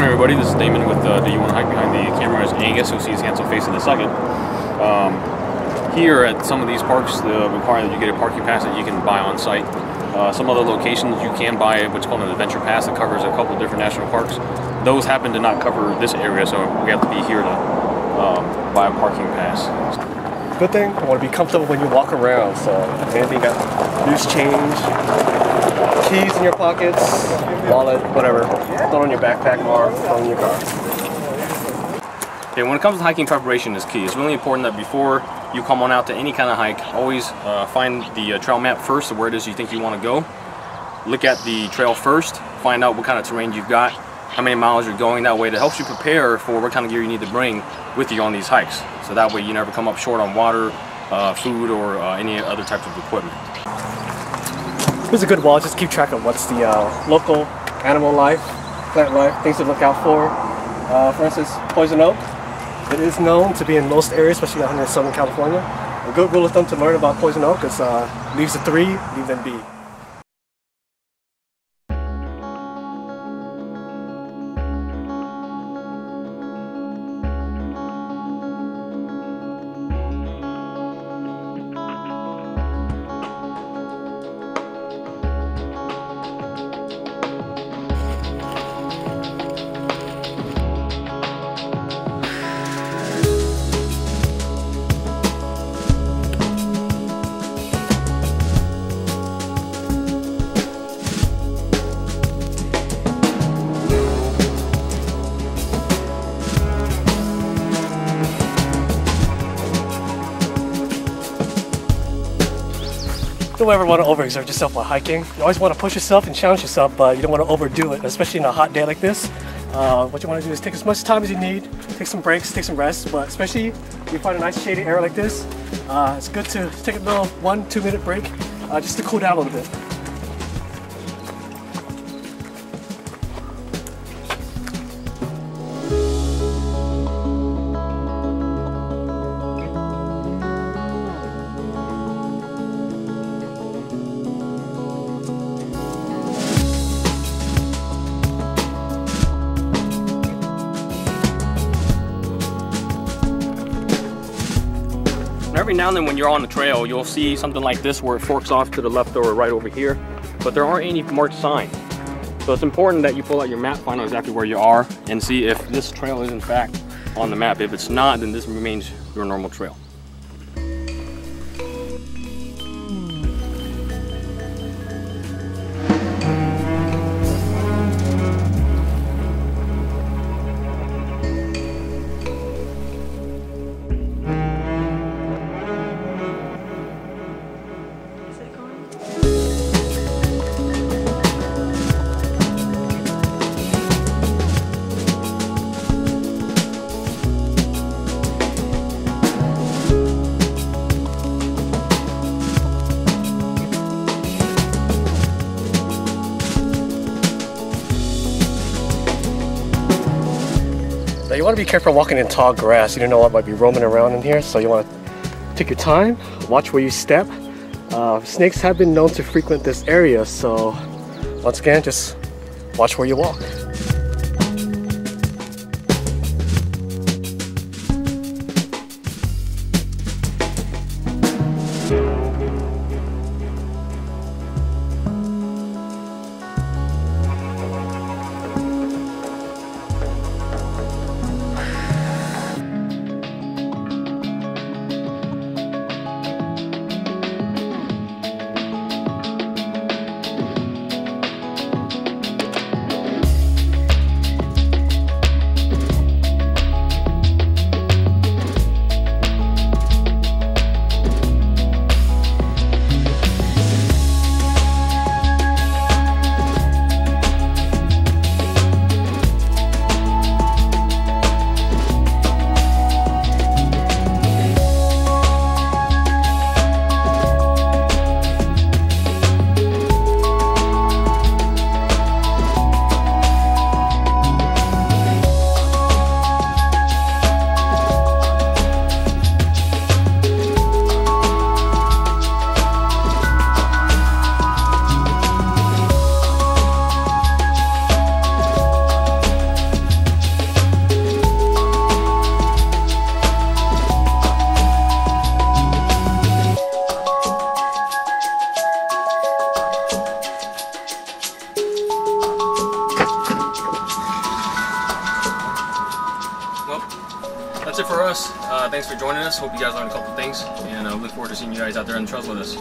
everybody, this is Damon with Do You Want to Hike? Behind the camera is Angus, who sees handsome face in a second. Here at some of these parks, they require that you get a parking pass that you can buy on site. Some other locations you can buy what's called an adventure pass that covers a couple of different national parks. Those happen to not cover this area, so we have to be here to buy a parking pass. Good thing, I want to be comfortable when you walk around, so anything got loose change, keys in your pockets, wallet, whatever, throw it in your backpack or throw it in your car. Okay, when it comes to hiking, preparation is key. It's really important that before you come on out to any kind of hike, always find the trail map first, of where it is you think you want to go. Look at the trail first, find out what kind of terrain you've got, how many miles you're going. That way it helps you prepare for what kind of gear you need to bring with you on these hikes. So that way you never come up short on water, food, or any other types of equipment. Here's a good wall, just keep track of what's the local animal life, plant life, things to look out for. For instance, poison oak. It is known to be in most areas, especially out here in Southern California. A good rule of thumb to learn about poison oak is leaves of 3, leave them be. Don't ever want to overexert yourself while hiking. You always want to push yourself and challenge yourself, but you don't want to overdo it, especially in a hot day like this. What you want to do is take as much time as you need, take some breaks, take some rest, but especially if you find a nice shady area like this, it's good to take a little 1-2 minute break just to cool down a little bit. Every now and then when you're on the trail, you'll see something like this where it forks off to the left or right over here, but there aren't any marked signs. So it's important that you pull out your map, find out exactly where you are, and see if this trail is in fact on the map. If it's not, then this remains your normal trail. Now you want to be careful walking in tall grass. You don't know what might be roaming around in here, so you want to take your time, watch where you step. Snakes have been known to frequent this area, so once again, just watch where you walk. That's it for us. Thanks for joining us. Hope you guys learned a couple things, and look forward to seeing you guys out there on the trails with us.